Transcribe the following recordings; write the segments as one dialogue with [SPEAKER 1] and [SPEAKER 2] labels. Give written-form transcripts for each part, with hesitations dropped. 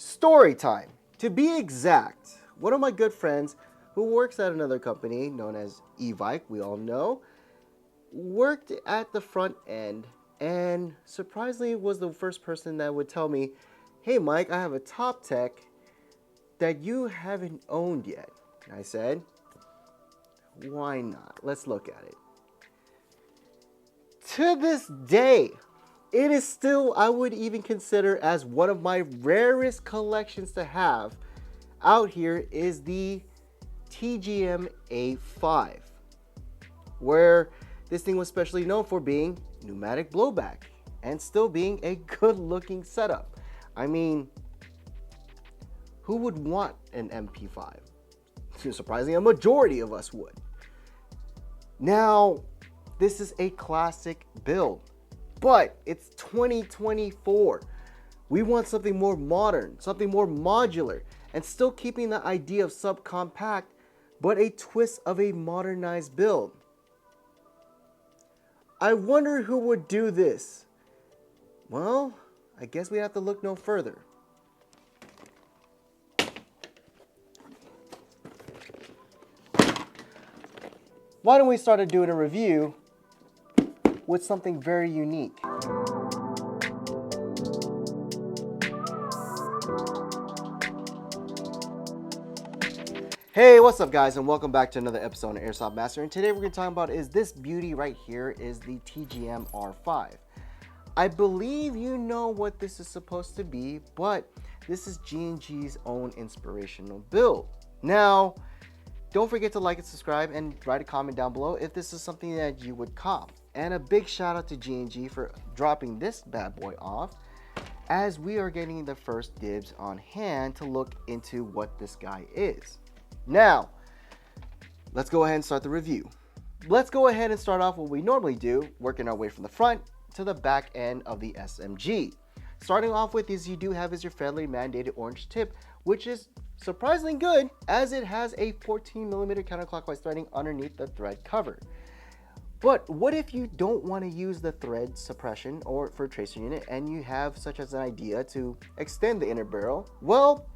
[SPEAKER 1] Story time. To be exact, one of my good friends who works at another company known as Evike, we all know, worked at the front end and surprisingly was the first person that would tell me, "Hey Mike, I have a top tech that you haven't owned yet." And I said, "Why not? Let's look at it." To this day, it is still, I would even consider as one of my rarest collections to have out here is the TGM A5, where this thing was specially known for being pneumatic blowback and still being a good looking setup. I mean, who would want an MP5? Surprisingly, a majority of us would. Now, this is a classic build, but it's 2024. We want something more modern, something more modular, and still keeping the idea of subcompact, but a twist of a modernized build. I wonder who would do this. Well, I guess we have to look no further. Why don't we start doing a review with something very unique. Hey, what's up guys, and welcome back to another episode of Airsoft Master. And today we're going to talk about is this beauty right here is the TGM R5. I believe you know what this is supposed to be, but this is G&G's own inspirational build. Now, don't forget to like and subscribe and write a comment down below if this is something that you would cop. And a big shout out to G&G for dropping this bad boy off, as we are getting the first dibs on hand to look into what this guy is. Now, let's go ahead and start the review. Let's go ahead and start off what we normally do, working our way from the front to the back end of the SMG. Starting off with is you do have is your federally mandated orange tip, which is surprisingly good as it has a 14mm counterclockwise threading underneath the thread cover. But what if you don't want to use the thread suppression or for tracer unit and you have such as an idea to extend the inner barrel? Well,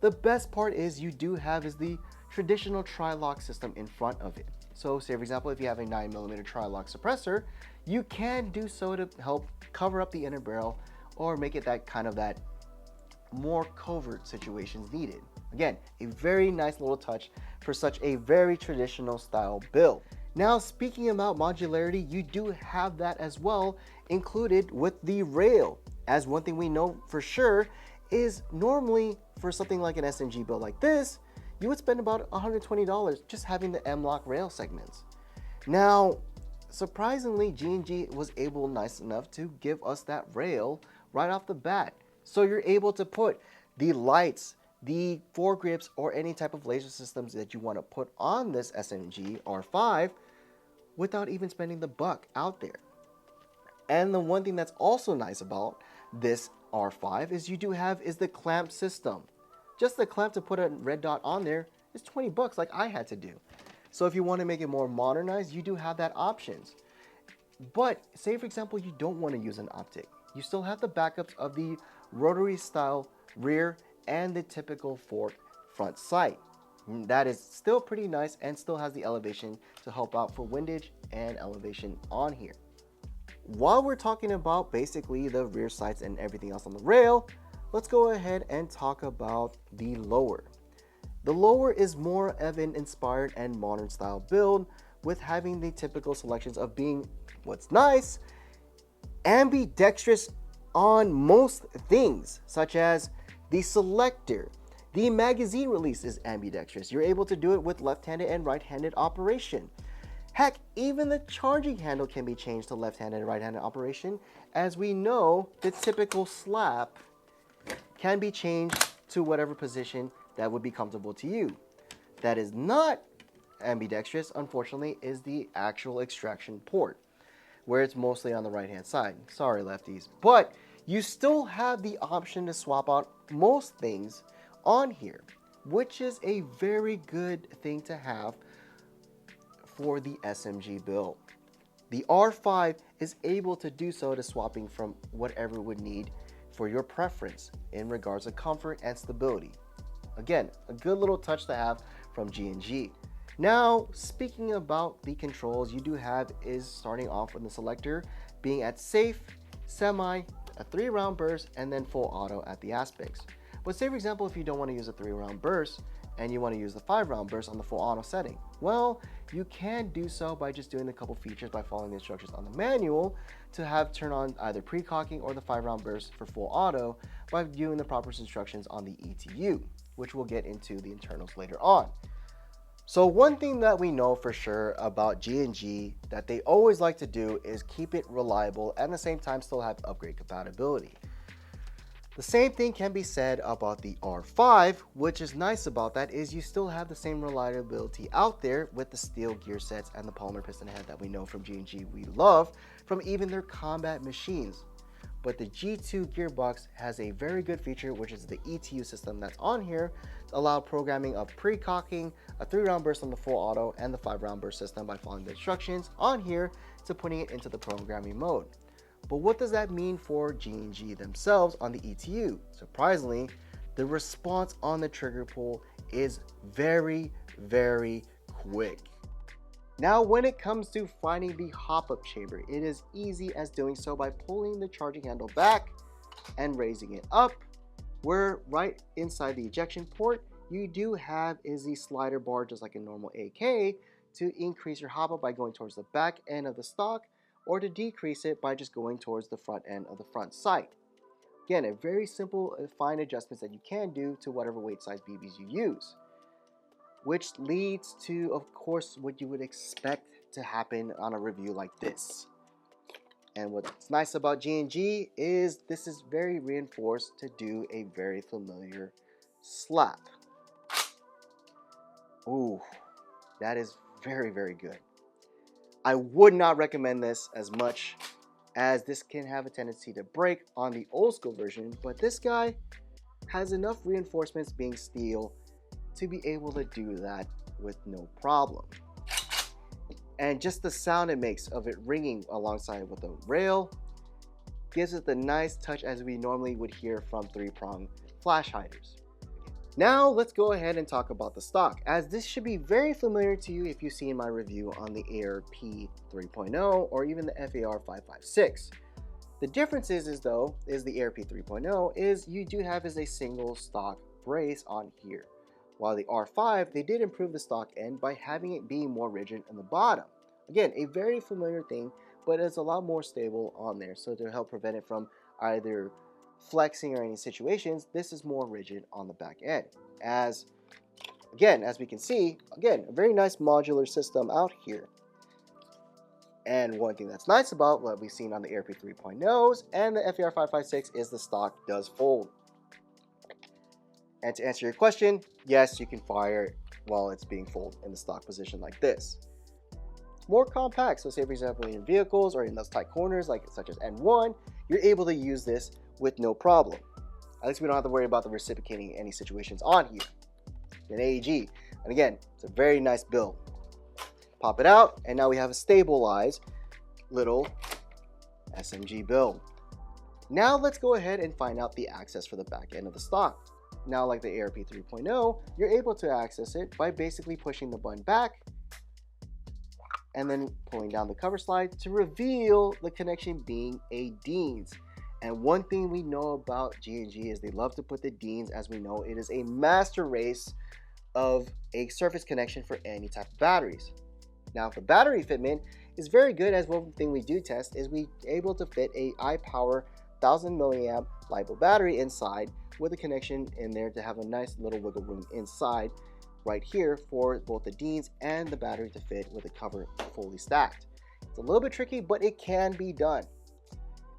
[SPEAKER 1] the best part is you do have is the traditional tri-lock system in front of it. So say for example, if you have a 9mm tri-lock suppressor, you can do so to help cover up the inner barrel or make it that kind of that more covert situations needed. Again, a very nice little touch for such a very traditional style build. Now, speaking about modularity, you do have that as well included with the rail, as one thing we know for sure is normally for something like an SMG build like this, you would spend about $120 just having the Mlok rail segments. Now, surprisingly, G&G was able nice enough to give us that rail right off the bat. So you're able to put the lights, the foregrips, or any type of laser systems that you want to put on this SMG R5 without even spending the buck out there. And the one thing that's also nice about this R5 is you do have is the clamp system. Just the clamp to put a red dot on there is 20 bucks like I had to do. So if you want to make it more modernized, you do have that options. But say for example, you don't want to use an optic. You still have the backups of the rotary style rear and the typical fork front sight. That is still pretty nice and still has the elevation to help out for windage and elevation on here. While we're talking about basically the rear sights and everything else on the rail, let's go ahead and talk about the lower. The lower is more of an inspired and modern style build with having the typical selections of being what's nice, ambidextrous on most things, such as the selector. The magazine release is ambidextrous. You're able to do it with left-handed and right-handed operation. Heck, even the charging handle can be changed to left-handed and right-handed operation. As we know, the typical slap can be changed to whatever position that would be comfortable to you. That is not ambidextrous, unfortunately, is the actual extraction port, where it's mostly on the right-hand side. Sorry, lefties. But you still have the option to swap out most things on here, which is a very good thing to have for the SMG build. The R5 is able to do so to swapping from whatever would need for your preference in regards to comfort and stability. Again, a good little touch to have from G&G. Now, speaking about the controls you do have is starting off with the selector being at safe, semi, a 3-round burst, and then full auto at the aspects. But say for example, if you don't want to use a 3-round burst and you want to use the 5-round burst on the full auto setting, well, you can do so by just doing a couple features by following the instructions on the manual to have turn on either pre-cocking or the 5-round burst for full auto by viewing the proper instructions on the ETU, which we'll get into the internals later on. So one thing that we know for sure about G&G that they always like to do is keep it reliable and at the same time still have upgrade compatibility. The same thing can be said about the R5, which is nice about that is you still have the same reliability out there with the steel gear sets and the polymer piston head that we know from G&G we love from even their combat machines. But the G2 gearbox has a very good feature, which is the ETU system that's on here to allow programming of pre-cocking, a 3-round burst on the full auto, and the 5-round burst system by following the instructions on here to putting it into the programming mode. But what does that mean for G&G themselves on the ETU? Surprisingly, the response on the trigger pull is very, very quick. Now, when it comes to finding the hop-up chamber, it is easy as doing so by pulling the charging handle back and raising it up, where right inside the ejection port, you do have is the slider bar just like a normal AK to increase your hop-up by going towards the back end of the stock, or to decrease it by just going towards the front end of the front sight. Again, a very simple fine adjustments that you can do to whatever weight size BBs you use, which leads to, of course, what you would expect to happen on a review like this. And what's nice about G&G is this is very reinforced to do a very familiar slap. Ooh, that is very, very good. I would not recommend this as much as this can have a tendency to break on the old school version, but this guy has enough reinforcements being steel to be able to do that with no problem. And just the sound it makes of it ringing alongside with the rail gives it the nice touch as we normally would hear from 3-prong flash hiders. Now let's go ahead and talk about the stock, as this should be very familiar to you if you've seen my review on the ARP 3.0 or even the FAR 556. The difference is the ARP 3.0 is you do have is a single stock brace on here. While the R5, they did improve the stock end by having it be more rigid in the bottom. Again, a very familiar thing, but it's a lot more stable on there. So to help prevent it from either flexing or any situations, this is more rigid on the back end. As we can see, again, a very nice modular system out here. And one thing that's nice about what we've seen on the ARP 3.0s and the FAR 556 is the stock does fold. And to answer your question, yes, you can fire it while it's being folded in the stock position like this. More compact, so say for example in vehicles or in those tight corners like such as N1, you're able to use this with no problem. At least we don't have to worry about the reciprocating any situations on here. An AEG, and again, it's a very nice build. Pop it out, and now we have a stabilized little SMG build. Now let's go ahead and find out the access for the back end of the stock. Now, like the ARP 3.0, you're able to access it by basically pushing the button back and then pulling down the cover slide to reveal the connection being a Deans. And one thing we know about G&G is they love to put the Deans, as we know it is a master race of a surface connection for any type of batteries. Now, for battery fitment is very good, as one thing we do test is we able to fit a iPower 1000 milliamp LiPo battery inside with a connection in there to have a nice little wiggle room inside right here for both the Deans and the battery to fit with the cover fully stacked. It's a little bit tricky, but it can be done.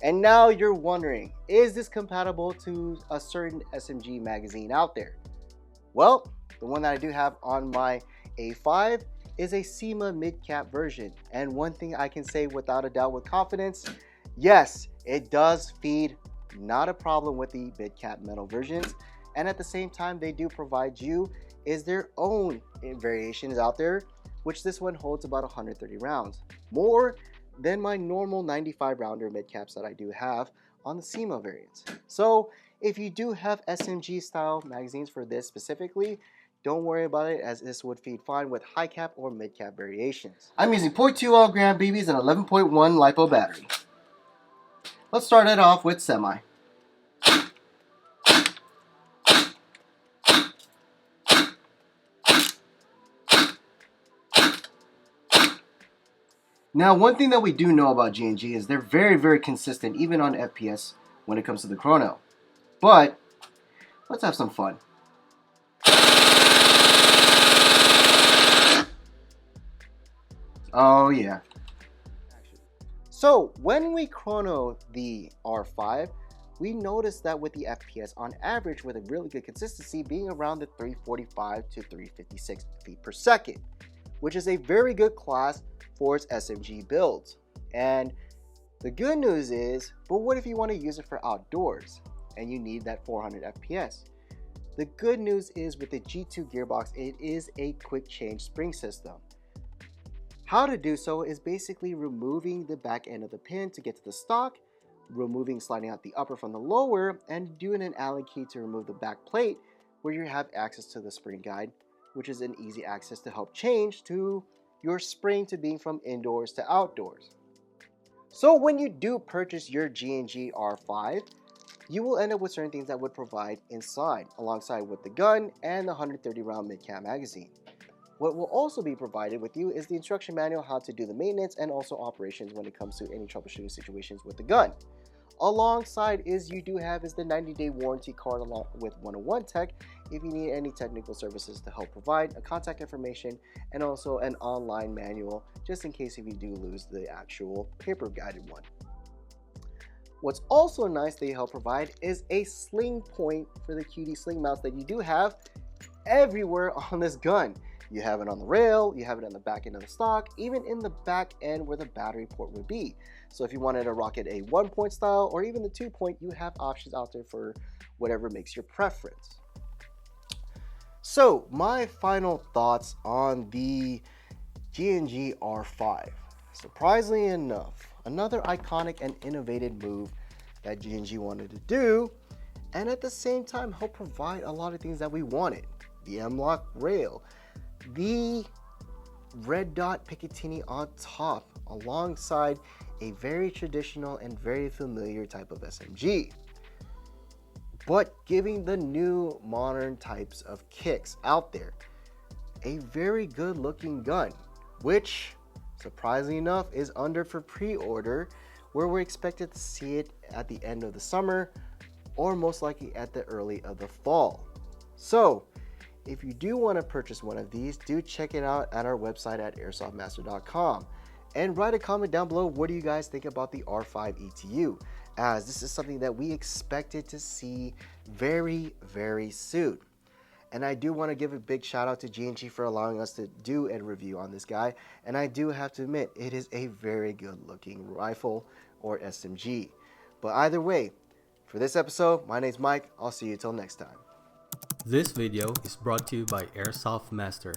[SPEAKER 1] And now you're wondering, is this compatible to a certain SMG magazine out there? Well, the one that I do have on my A5 is a SEMA mid-cap version. And one thing I can say without a doubt with confidence, yes, it does feed, not a problem with the mid-cap metal versions. And at the same time, they do provide you is their own variations out there, which this one holds about 130 rounds. More than my normal 95 rounder mid-caps that I do have on the SEMA variants. So if you do have SMG style magazines for this specifically, don't worry about it, as this would feed fine with high cap or mid cap variations. I'm using 0.20 gram BBs and 11.1 LiPo battery. Let's start it off with semi. Now, one thing that we do know about G&G is they're very, very consistent, even on FPS when it comes to the chrono. But let's have some fun. Oh yeah. So when we chrono the R5, we noticed that with the FPS on average with a really good consistency being around the 345 to 356 feet per second, which is a very good class for its SMG builds. And the good news is, but what if you want to use it for outdoors and you need that 400 FPS? The good news is with the G2 gearbox, it is a quick change spring system. How to do so is basically removing the back end of the pin to get to the stock, sliding out the upper from the lower, and doing an Allen key to remove the back plate where you have access to the spring guide, which is an easy access to help change to your spring to being from indoors to outdoors. So when you do purchase your G&G R5, you will end up with certain things that would provide inside, alongside with the gun and the 130 round mid-cap magazine. What will also be provided with you is the instruction manual how to do the maintenance and also operations when it comes to any troubleshooting situations with the gun. Alongside you do have the 90-day warranty card along with 101 Tech if you need any technical services to help provide a contact information and also an online manual just in case if you do lose the actual paper guided one. What's also nice they help provide is a sling point for the QD sling mounts that you do have everywhere on this gun. You have it on the rail, you have it on the back end of the stock, even in the back end where the battery port would be. So if you wanted to rock it a 1-point style or even the 2-point, you have options out there for whatever makes your preference. So my final thoughts on the G&G R5. Surprisingly enough, another iconic and innovative move that G&G wanted to do, and at the same time help provide a lot of things that we wanted. The Mlok rail, the red dot Picatinny on top, alongside a very traditional and very familiar type of SMG, but giving the new modern types of kicks out there. A very good looking gun, which surprisingly enough is under for pre-order, where we're expected to see it at the end of the summer or most likely at the early of the fall. So if you do want to purchase one of these, do check it out at our website at airsoftmaster.com and write a comment down below. What do you guys think about the R5 ETU, as this is something that we expected to see very, very soon. And I do want to give a big shout out to G&G for allowing us to do a review on this guy, and I do have to admit it is a very good looking rifle or SMG. But either way, for this episode, my name's Mike. I'll see you till next time.
[SPEAKER 2] This video is brought to you by Airsoft Master.